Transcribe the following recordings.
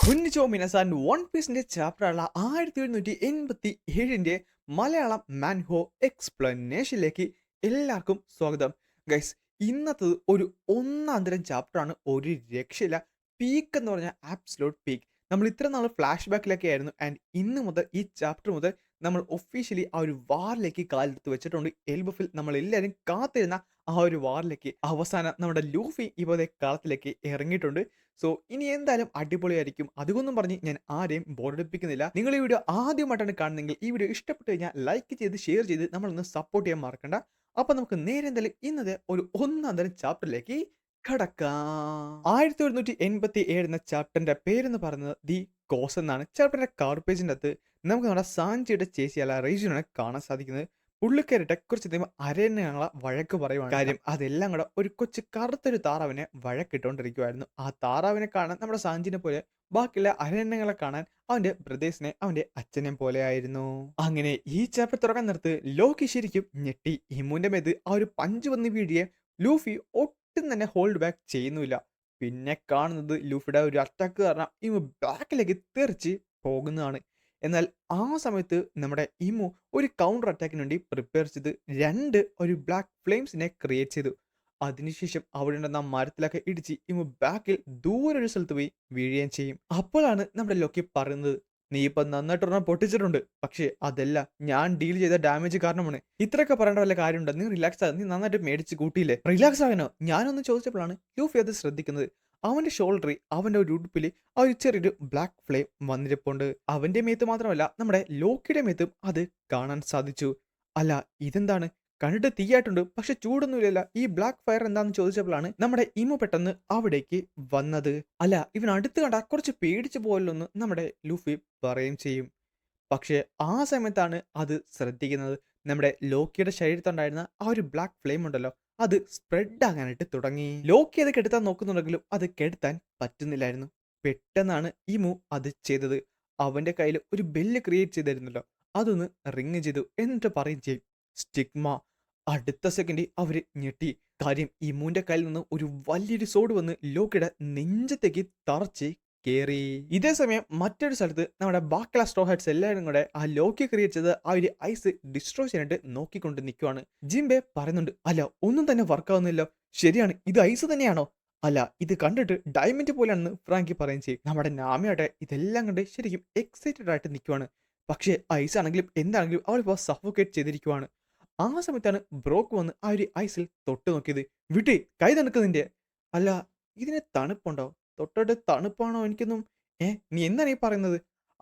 കുഞ്ഞിച്ചോ മിനസാൻ one പീസിന്റെ ചാപ്റ്ററായ 1787 മലയാളം മാൻഹോ എക്സ്പ്ലനേഷനിലേക്ക് എല്ലാവർക്കും സ്വാഗതം. ഗൈസ്, ഇന്നത്തത് ഒരു ഒന്നാന്തരം ചാപ്റ്ററാണ്. ഒരു രക്ഷയില്ല. പീക്ക് എന്ന് പറഞ്ഞാൽ ആബ്സലൂട്ട് പീക്ക്. നമ്മൾ ഇത്ര നാൾ ഫ്ലാഷ് ബാക്കിലൊക്കെ ആയിരുന്നു. ആൻഡ് ഇന്ന് മുതൽ ഈ ചാപ്റ്റർ മുതൽ നമ്മൾ ഒഫീഷ്യലി ആ ഒരു വാറിലേക്ക് കാലെടുത്ത് വെച്ചിട്ടുണ്ട്. എൽബഫിൽ നമ്മൾ എല്ലാവരും കാത്തിരുന്ന ആ ഒരു വാറിലേക്ക് അവസാനം നമ്മുടെ ലൂഫി ഇപ്പോഴത്തെ കളത്തിലേക്ക് ഇറങ്ങിയിട്ടുണ്ട്. സോ ഇനി എന്തായാലും അടിപൊളിയായിരിക്കും. അതുകൊണ്ടും പറഞ്ഞ് ഞാൻ ആരെയും ബോറടിപ്പിക്കുന്നില്ല. നിങ്ങൾ ഈ വീഡിയോ ആദ്യമായിട്ടാണ് കാണുന്നതെങ്കിൽ ഈ വീഡിയോ ഇഷ്ടപ്പെട്ട് കഴിഞ്ഞാൽ ലൈക്ക് ചെയ്ത് ഷെയർ ചെയ്ത് നമ്മളൊന്ന് സപ്പോർട്ട് ചെയ്യാൻ മറക്കണ്ട. അപ്പൊ നമുക്ക് നേരെ എന്തായാലും ഇന്നത്തെ ഒരു ഒന്നാം തരം ചാപ്റ്ററിലേക്ക് കടക്കാം. 1787 എന്ന ചാപ്റ്ററിന്റെ പേരെന്ന് പറയുന്നത് ദി കോസ് എന്നാണ്. ചാപ്റ്ററിന്റെ കവർ പേജിന്റെ അകത്ത് നമുക്ക് നമ്മുടെ സാഞ്ചിയുടെ ചേച്ചിയല്ല റീജിയനാണ് കാണാൻ സാധിക്കുന്നത്. പുള്ളിക്കാരിട്ട് കുറച്ചധികം അരണ്യങ്ങളെ വഴക്ക് പറയുവാണ്. കാര്യം അതെല്ലാം കൂടെ ഒരു കൊച്ചു കറുത്തൊരു താറാവിനെ വഴക്കിട്ടുകൊണ്ടിരിക്കുവായിരുന്നു. ആ താറാവിനെ കാണാൻ നമ്മുടെ സാഞ്ചിനെ പോലെ ബാക്കിയുള്ള അരണ്യങ്ങളെ കാണാൻ അവന്റെ ബ്രദേഴ്സിനെ അവന്റെ അച്ഛനെ പോലെ ആയിരുന്നു. അങ്ങനെ ഈ ചാപ്റ്റർ തുറക്കാൻ നിർത്ത് ലോക്കി ശരിക്കും ഞെട്ടി. ഹിമുന്റെ മേത് ആ ഒരു പഞ്ച് വന്ന് വീഴിയെ ലൂഫി ഒട്ടും തന്നെ ഹോൾഡ് ബാക്ക് ചെയ്യുന്നില്ല. പിന്നെ കാണുന്നത് ലൂഫിയുടെ ഒരു അറ്റാക്ക് കാരണം ഇമു ബാക്കിലേക്ക് തെറിച്ച് പോകുന്നതാണ്. എന്നാൽ ആ സമയത്ത് നമ്മുടെ ഇമു ഒരു കൗണ്ടർ അറ്റാക്കിന് വേണ്ടി പ്രിപ്പയർ ചെയ്ത് ഒരു ബ്ലാക്ക് ഫ്ലെയിംസിനെ ക്രിയേറ്റ് ചെയ്തു. അതിനുശേഷം അവിടെ ഉണ്ടെന്ന മരത്തിലൊക്കെ ഇടിച്ച് ഇമു ബാക്കിൽ ദൂരെ ഒരു സ്ഥലത്ത് പോയി വീഴുകയും ചെയ്യും. അപ്പോഴാണ് നമ്മുടെ ലോക്കി പറയുന്നത്, നീ ഇപ്പൊ നന്നായിട്ട് ഒരെണ്ണം പൊട്ടിച്ചിട്ടുണ്ട്, പക്ഷേ അതല്ല ഞാൻ ഡീൽ ചെയ്ത ഡാമേജ് കാരണമാണ്. ഇത്രയൊക്കെ പറയേണ്ട വല്ല കാര്യമുണ്ട്? നീ റിലാക്സ് ആകും, നീ നന്നായിട്ട് മേടിച്ച് കൂട്ടിയില്ലേ? റിലാക്സ് ആകാനോ? ഞാനൊന്ന് ചോദിച്ചപ്പോഴാണ് ലൂഫി അത് ശ്രദ്ധിക്കുന്നത്. അവന്റെ ഷോൾഡറിൽ അവന്റെ ഒരു ഉടുപ്പിൽ ആ ഒരു ചെറിയൊരു ബ്ലാക്ക് ഫ്ലെയിം വന്നിരിപ്പുണ്ട്. അവന്റെ മേത്ത് മാത്രമല്ല നമ്മുടെ ലോക്കിയുടെ മേത്തും അത് കാണാൻ സാധിച്ചു. അല്ല, ഇതെന്താണ്? കണ്ടിട്ട് തീയായിട്ടുണ്ട്, പക്ഷെ ചൂടൊന്നുമില്ലല്ല. ഈ ബ്ലാക്ക് ഫയർ എന്താണെന്ന് ചോദിച്ചപ്പോഴാണ് നമ്മുടെ ഇമു പെട്ടെന്ന് അവിടേക്ക് വന്നത്. അല്ല, ഇവൻ അടുത്ത് കണ്ട കുറച്ച് പേടിച്ചു പോയല്ലോന്ന് നമ്മുടെ ലൂഫി പറയുകയും ചെയ്യും. പക്ഷേ ആ സമയത്താണ് അത് ശ്രദ്ധിക്കുന്നത്. നമ്മുടെ ലോക്കിയുടെ ശരീരത്തുണ്ടായിരുന്ന ആ ഒരു ബ്ലാക്ക് ഫ്ലെയിം ഉണ്ടല്ലോ, അത് സ്പ്രെഡ് ആകാനായിട്ട് തുടങ്ങി. ലോക്കി അത് കെടുത്താൻ നോക്കുന്നുണ്ടെങ്കിലും അത് കെടുത്താൻ പറ്റുന്നില്ലായിരുന്നു. പെട്ടെന്നാണ് ഇമു അത് ചെയ്തത്. അവന്റെ കയ്യിൽ ഒരു ബെല്ല് ക്രിയേറ്റ് ചെയ്തിരുന്നല്ലോ, അതൊന്ന് റിങ് ചെയ്തു. എന്നിട്ട് പറയും ചെയ്യും, സ്റ്റിഗ്മ. അടുത്ത സെക്കൻഡ് അവര് ഞെട്ടി. കാര്യം ഇമുവിന്റെ കയ്യിൽ നിന്ന് ഒരു വലിയൊരു സോഡ് വന്ന് ലോക്കിയുടെ നെഞ്ചത്തേക്ക് തറച്ച് കേറി. ഇതേ സമയം മറ്റൊരു സ്ഥലത്ത് നമ്മുടെ ബാക്കിയുള്ള സ്ട്രോ ഹെഡ്സ് എല്ലാവരും കൂടെ ആ ലോക്കി ക്രിയേറ്റ് ചെയ്ത് ആ ഒരു ഐസ് ഡിസ്ട്രോയ് ചെയ്യാനായിട്ട് നോക്കിക്കൊണ്ട് നിൽക്കുവാണ്. ജിംബെ പറയുന്നുണ്ട്, അല്ല ഒന്നും തന്നെ വർക്ക് ആവുന്നില്ല. ശരിയാണ്, ഇത് ഐസ് തന്നെയാണോ? അല്ല, ഇത് കണ്ടിട്ട് ഡയമണ്ട് പോലെയാണെന്ന് ഫ്രാങ്കി പറയും ചെയ്യും. നമ്മുടെ നാമയാട്ടെ ഇതെല്ലാം കണ്ട് ശരിക്കും എക്സൈറ്റഡ് ആയിട്ട് നിൽക്കുവാണ്. പക്ഷേ ഐസ് ആണെങ്കിലും എന്താണെങ്കിലും അവളിപ്പോൾ സഫോക്കേറ്റ് ചെയ്തിരിക്കുവാണ്. ആ സമയത്താണ് ബ്രോക്ക് വന്ന് ആ ഒരു ഐസിൽ തൊട്ട് നോക്കിയത്. വിട്ടി, കൈ തണുക്കുന്നതിന്റെ. അല്ല, ഇതിന് തണുപ്പുണ്ടോ? തൊട്ടോട്ട് തണുപ്പാണോ? എനിക്കൊന്നും നീ എന്താണ് ഈ പറയുന്നത്?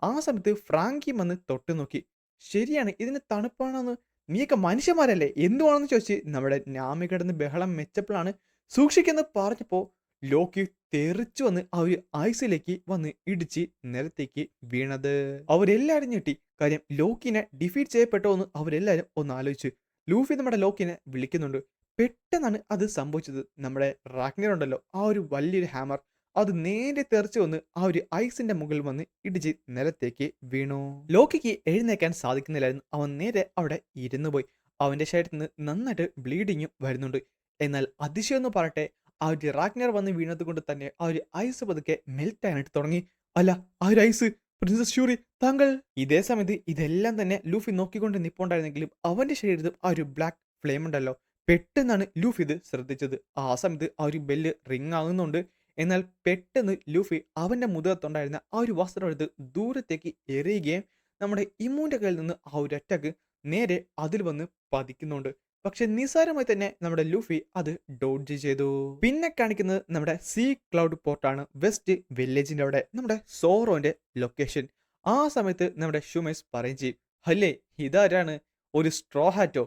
ആ സമയത്ത് ഫ്രാങ്കി വന്ന് തൊട്ട് നോക്കി. ശരിയാണ്, ഇതിന് തണുപ്പാണോന്ന്. നീയൊക്കെ മനുഷ്യന്മാരല്ലേ, എന്തുവാണെന്ന് ചോദിച്ച് നമ്മുടെ നാമി കിടന്ന് ബഹളം മെച്ചപ്പോഴാണ് സൂക്ഷിക്കെന്ന് പറഞ്ഞപ്പോ ലോക്കി തെറിച്ചു വന്ന് ആ ഒരു ഐസിലേക്ക് വന്ന് ഇടിച്ച് നിലത്തേക്ക് വീണത്. അവരെല്ലാരും ഞെട്ടി. കാര്യം ലോക്കിനെ ഡിഫീറ്റ് ചെയ്യപ്പെട്ടോ എന്ന് അവരെല്ലാരും ഒന്ന് ആലോചിച്ചു. ലൂഫി നമ്മുടെ ലോക്കിനെ വിളിക്കുന്നുണ്ട്. പെട്ടെന്നാണ് അത് സംഭവിച്ചത്. നമ്മുടെ റാഗ്നർ ഉണ്ടല്ലോ, ആ ഒരു വലിയൊരു ഹാമർ അത് നേരെ തെറിച്ച് വന്ന് ആ ഒരു ഐസിന്റെ മുകളിൽ വന്ന് ഇടിച്ച് നിലത്തേക്ക് വീണു. ലോക്കിക്ക് എഴുന്നേക്കാൻ സാധിക്കുന്നില്ലായിരുന്നു. അവൻ നേരെ അവിടെ ഇരുന്നു പോയി. അവന്റെ ശരീരത്തിൽ നിന്ന് നന്നായിട്ട് ബ്ലീഡിങ്ങും വരുന്നുണ്ട്. എന്നാൽ അതിശയം എന്ന് പറയട്ടെ, ആ ഒരു റാഗ്നർ വന്ന് വീണത് കൊണ്ട് തന്നെ ആ ഒരു ഐസ് പതുക്കെ മെൽറ്റ് ആയിട്ട് തുടങ്ങി. അല്ല, ആ ഒരു ഐസ് പ്രിൻസസ് ഷ്യൂറി താങ്കൾ. ഇതേ സമയത്ത് ഇതെല്ലാം തന്നെ ലൂഫി നോക്കിക്കൊണ്ട് നിപ്പുണ്ടായിരുന്നെങ്കിലും അവന്റെ ശരീരത്തിൽ ആ ഒരു ബ്ലാക്ക് ഫ്ലെയിം ഉണ്ടല്ലോ, പെട്ടെന്നാണ് ലൂഫി ഇത് ശ്രദ്ധിച്ചത്. ആ സമയത്ത് ആ ഒരു ബെല്ല് റിങ് ആകുന്നുണ്ട്. എന്നാൽ പെട്ടെന്ന് ലൂഫി അവന്റെ മുഖത്തുണ്ടായിരുന്ന ആ ഒരു വസ്ത്രം എടുത്ത് ദൂരത്തേക്ക് എറിയുകയും നമ്മുടെ ഇമ്മുവിന്റെ കയ്യിൽ നിന്ന് ആ ഒരു അറ്റാക്ക് നേരെ അതിൽ വന്ന് പതിക്കുന്നുണ്ട്. പക്ഷെ നിസ്സാരമായി തന്നെ നമ്മുടെ ലൂഫി അത് ഡോഡ്ജ് ചെയ്തു. പിന്നെ കാണിക്കുന്നത് നമ്മുടെ സീ ക്ലൗഡ് പോർട്ടാണ്. വെസ്റ്റ് വില്ലേജിന്റെ അവിടെ നമ്മുടെ സോറോന്റെ ലൊക്കേഷൻ. ആ സമയത്ത് നമ്മുടെ ഷുമേസ് പറയും ചെയ്യും, അല്ലേ ഇതാരാണ്? ഒരു സ്ട്രോ ഹാറ്റോ?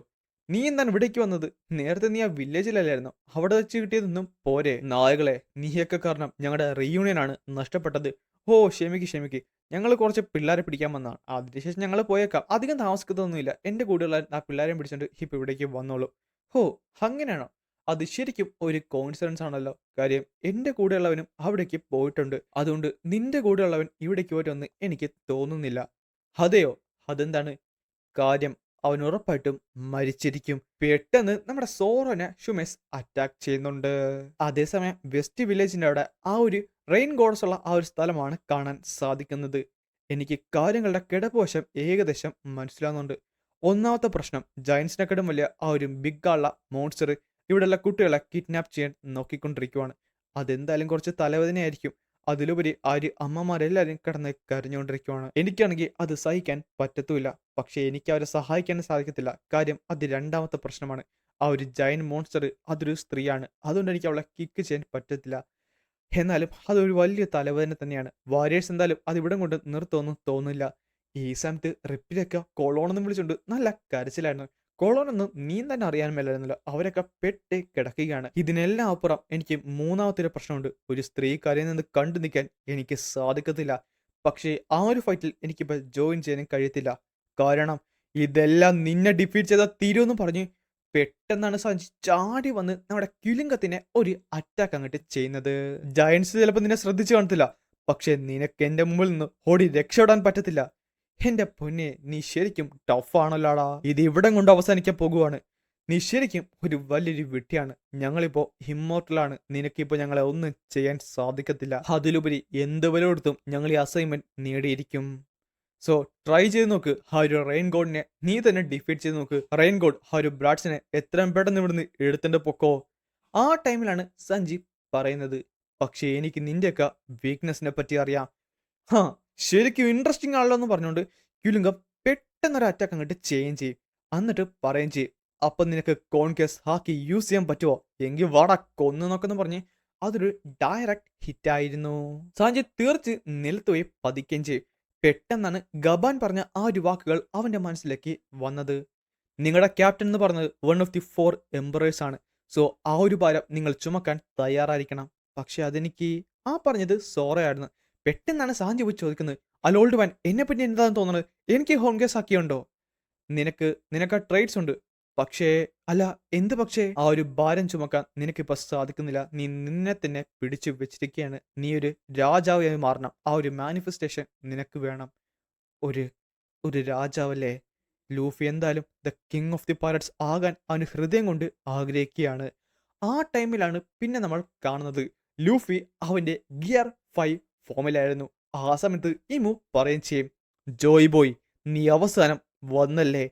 നീ എന്താണ് ഇവിടേക്ക് വന്നത്? നേരത്തെ നീ ആ വില്ലേജിലല്ലായിരുന്നോ? അവിടെ വെച്ച് കിട്ടിയതൊന്നും പോരെ? നായകളെ, നീയൊക്കെ കാരണം ഞങ്ങളുടെ റീയൂണിയൻ ആണ് നഷ്ടപ്പെട്ടത്. ഓ ക്ഷമിക്ക്, ഞങ്ങൾ കുറച്ച് പിള്ളേരെ പിടിക്കാൻ വന്നതാണ്. അതിനുശേഷം ഞങ്ങൾ പോയേക്കാം, അധികം താമസിക്കുന്നൊന്നുമില്ല. എന്റെ കൂടെയുള്ള ആ പിള്ളേരെ പിടിച്ചോണ്ട് ഇപ്പൊ ഇവിടേക്ക് വന്നോളൂ. ഹോ, അങ്ങനെയാണോ? അത് ശരിക്കും ഒരു കോയിൻസിഡൻസ് ആണല്ലോ. കാര്യം എന്റെ കൂടെയുള്ളവനും അവിടേക്ക് പോയിട്ടുണ്ട്. അതുകൊണ്ട് നിന്റെ കൂടെയുള്ളവൻ ഇവിടേക്ക് വരുമെന്ന് എനിക്ക് തോന്നുന്നില്ല. അതെയോ? അതെന്താണ് കാര്യം? അവൻ ഉറപ്പായിട്ടും മരിച്ചിരിക്കും. പെട്ടെന്ന് നമ്മുടെ സോറോനെ ഷുമെസ് അറ്റാക്ക് ചെയ്യുന്നുണ്ട്. അതേസമയം വെസ്റ്റ് വില്ലേജിന്റെ അവിടെ ആ ഒരു റെയിൻ ഗോഡ്സ് ഉള്ള ആ ഒരു സ്ഥലമാണ് കാണാൻ സാധിക്കുന്നത്. എനിക്ക് കാര്യങ്ങളുടെ കിടപ്പുവശം ഏകദേശം മനസ്സിലാവുന്നുണ്ട്. ഒന്നാമത്തെ പ്രശ്നം, ജയൻസിനെക്കാളും വലിയ ആ ഒരു ബിഗ് ആളുള്ള മോൺസ്റ്റർ ഇവിടെയുള്ള കുട്ടികളെ കിഡ്നാപ്പ് ചെയ്യാൻ നോക്കിക്കൊണ്ടിരിക്കുവാണ്. അതെന്തായാലും കുറച്ച് തലവേദനയായിരിക്കും. അതിലുപരി ആ ഒരു അമ്മമാരെല്ലാവരും കിടന്ന് കരഞ്ഞുകൊണ്ടിരിക്കുവാണ്. എനിക്കാണെങ്കിൽ അത് സഹിക്കാൻ പറ്റത്തുമില്ല. പക്ഷേ എനിക്ക് അവരെ സഹായിക്കാൻ സാധിക്കത്തില്ല. കാര്യം അത് രണ്ടാമത്തെ പ്രശ്നമാണ്. ആ ഒരു ജയന്റ് മോൺസ്റ്റർ അതൊരു സ്ത്രീയാണ്. അതുകൊണ്ട് എനിക്ക് അവളെ കിക്ക് ചെയ്യാൻ പറ്റത്തില്ല. എന്നാലും അതൊരു വലിയ തലവേദന തന്നെയാണ്. വാരിയേഴ്സ് എന്തായാലും അതിവിടം കൊണ്ട് നിർത്തുമെന്ന് തോന്നുന്നില്ല. ഈ സമയത്ത് റിപ്പിലൊക്കെ കൊളോണെന്ന് വിളിച്ചുകൊണ്ട് നല്ല കരച്ചിലായിരുന്നു. കൊളോണൊന്നും നീന്താൻ അറിയാൻ മേലായിരുന്നല്ലോ. അവരൊക്കെ പെട്ട് കിടക്കുകയാണ്. ഇതിനെല്ലാം അപ്പുറം എനിക്ക് മൂന്നാമത്തെ ഒരു പ്രശ്നമുണ്ട്. ഒരു സ്ത്രീ കരയുന്നത് കണ്ടു നിൽക്കാൻ എനിക്ക് സാധിക്കത്തില്ല. പക്ഷേ ആ ഒരു ഫൈറ്റിൽ എനിക്കിപ്പോൾ ജോയിൻ ചെയ്യാനും കഴിയത്തില്ല. കാരണം ഇതെല്ലാം നിന്നെ ഡിഫീറ്റ് ചെയ്താൽ തീരുമെന്ന് പറഞ്ഞ് പെട്ടെന്നാണ് സഞ്ജ് ചാടി വന്ന് നമ്മുടെ കിലുങ്കത്തിനെ ഒരു അറ്റാക്ക് അങ്ങോട്ട് ചെയ്യുന്നത്. ജയൻസ് ചിലപ്പോൾ നിന്നെ ശ്രദ്ധിച്ചു കാണത്തില്ല. പക്ഷെ നിനക്ക് എന്റെ മുമ്പിൽ നിന്ന് ഓടി രക്ഷപ്പെടാൻ പറ്റത്തില്ല. എന്റെ പൊന്നെ, നീ ശരിക്കും ടഫാണല്ലോടാ. ഇത് ഇവിടം കൊണ്ട് അവസാനിക്കാൻ പോകുവാണ്. നീ ശരിക്കും ഒരു വലിയൊരു വിട്ടിയാണ്. ഞങ്ങളിപ്പോ ഇമ്മോർട്ടലാണ്. നിനക്കിപ്പോ ഞങ്ങളെ ഒന്നും ചെയ്യാൻ സാധിക്കത്തില്ല. അതിലുപരി എന്ത് വില കൊടുത്തും ഞങ്ങൾ ഈ അസൈൻമെന്റ് നേടിയിരിക്കും. സോ ട്രൈ ചെയ്ത് നോക്ക്. ആ ഒരു റെയിൻ ഗോഡിനെ നീ തന്നെ ഡിഫീറ്റ് ചെയ്ത് നോക്ക്. റെയിൻ ഗോഡ് ആ ഒരു ബ്രാഡ്സിനെ എത്രയും പെട്ടെന്ന് ഇവിടുന്ന് എടുത്തിട്ട് പൊക്കോ. ആ ടൈമിലാണ് സഞ്ജീവ് പറയുന്നത്, പക്ഷേ എനിക്ക് നിന്റെയൊക്കെ വീക്ക്നെസ്സിനെ പറ്റി അറിയാം. ഹാ, ശരിക്കും ഇൻട്രസ്റ്റിംഗ് ആണല്ലോ എന്ന് പറഞ്ഞുകൊണ്ട് ക്യുലിംഗം പെട്ടെന്നൊരു അറ്റാക്ക് അങ്ങോട്ട് ചെയ്യുകയും ചെയ്യും. എന്നിട്ട് പറയുകയും ചെയ്യും, അപ്പം നിനക്ക് കോൺകേസ് ഹാക്കി യൂസ് ചെയ്യാൻ പറ്റുമോ? എങ്കിൽ വാടാ കൊന്നു നോക്കെന്ന് പറഞ്ഞ് അതൊരു ഡയറക്റ്റ് ഹിറ്റായിരുന്നു. സഞ്ജയ് തീർച്ച് നിലത്ത് പോയി പതിക്കുകയും ചെയ്യും. പെട്ടെന്നാണ് ഗബാൻ പറഞ്ഞ ആ ഒരു വാക്കുകൾ അവന്റെ മനസ്സിലേക്ക് വന്നത്. നിങ്ങളുടെ ക്യാപ്റ്റൻ എന്ന് പറഞ്ഞത് വൺ ഓഫ് ദി 4 എംപറേഴ്സ് ആണ്. സോ ആ ഒരു ഭാരം നിങ്ങൾ ചുമക്കാൻ തയ്യാറായിരിക്കണം. പക്ഷെ അതെനിക്ക് ആ പറഞ്ഞത് സോറയായിരുന്നു. പെട്ടെന്നാണ് സാഞ്ചി പോയി ചോദിക്കുന്നത്, അലോൾഡ് വാൻ എന്നെപ്പറ്റി എന്താണെന്ന് തോന്നുന്നത്? എനിക്ക് ഹോം കേസ് ആക്കിയുണ്ടോ? നിനക്ക് ആ ട്രേഡ്സ് ഉണ്ട്. പക്ഷേ അല്ല, എന്ത് പക്ഷേ? ആ ഒരു ഭാരം ചുമക്കാൻ നിനക്കിപ്പോൾ സാധിക്കുന്നില്ല. നീ നിന്നെ തന്നെ പിടിച്ചു വെച്ചിരിക്കുകയാണ്. നീ ഒരു രാജാവായി മാറണം. ആ ഒരു മാനിഫെസ്റ്റേഷൻ നിനക്ക് വേണം. ഒരു ഒരു രാജാവല്ലേ? ലൂഫി എന്തായാലും the king of the pirates ആകാൻ അവന് ഹൃദയം കൊണ്ട് ആഗ്രഹിക്കുകയാണ്. ആ ടൈമിലാണ് പിന്നെ നമ്മൾ കാണുന്നത് ലൂഫി അവന്റെ ഗിയർ 5 ഫോമിലായിരുന്നു. ആ സമയത്ത് ഇമു പറയും ചെയ്യും, ജോയ് ബോയ് നീ അവസാനം വന്നല്ലേ.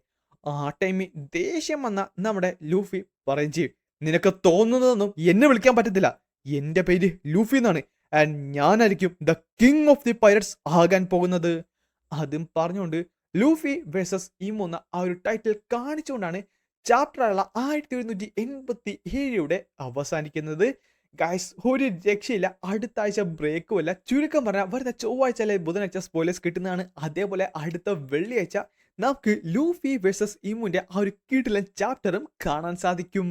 ആ ടൈമിൽ ദേഷ്യം വന്ന നമ്മുടെ ലൂഫി പറയും ചെയ്യും, നിനക്ക് തോന്നുന്നതൊന്നും എന്നെ വിളിക്കാൻ പറ്റത്തില്ല. എന്റെ പേര് ലൂഫി എന്നാണ്. ആൻഡ് ഞാനായിരിക്കും the king of the pirates ആകാൻ പോകുന്നത്. അതും പറഞ്ഞുകൊണ്ട് ലൂഫി വേഴ്സസ് ഇമു എന്ന ആ ഒരു ടൈറ്റിൽ കാണിച്ചുകൊണ്ടാണ് ചാപ്റ്ററുള്ള 1787 അവസാനിക്കുന്നത്. ഗൈസ്, ഒരു രക്ഷയില്ല. അടുത്ത ആഴ്ച ബ്രേക്കും അല്ല. ചുരുക്കം പറഞ്ഞാൽ വരുന്ന ചൊവ്വാഴ്ച അല്ലെ ബുധനാഴ്ച സ്പോയിലേഴ്സ് കിട്ടുന്നതാണ്. അതേപോലെ അടുത്ത വെള്ളിയാഴ്ച നമുക്ക് ലൂഫി വേഴ്സസ് ഇമുവിന്റെ ആ ഒരു കിടിലൻ ചാപ്റ്ററും കാണാൻ സാധിക്കും.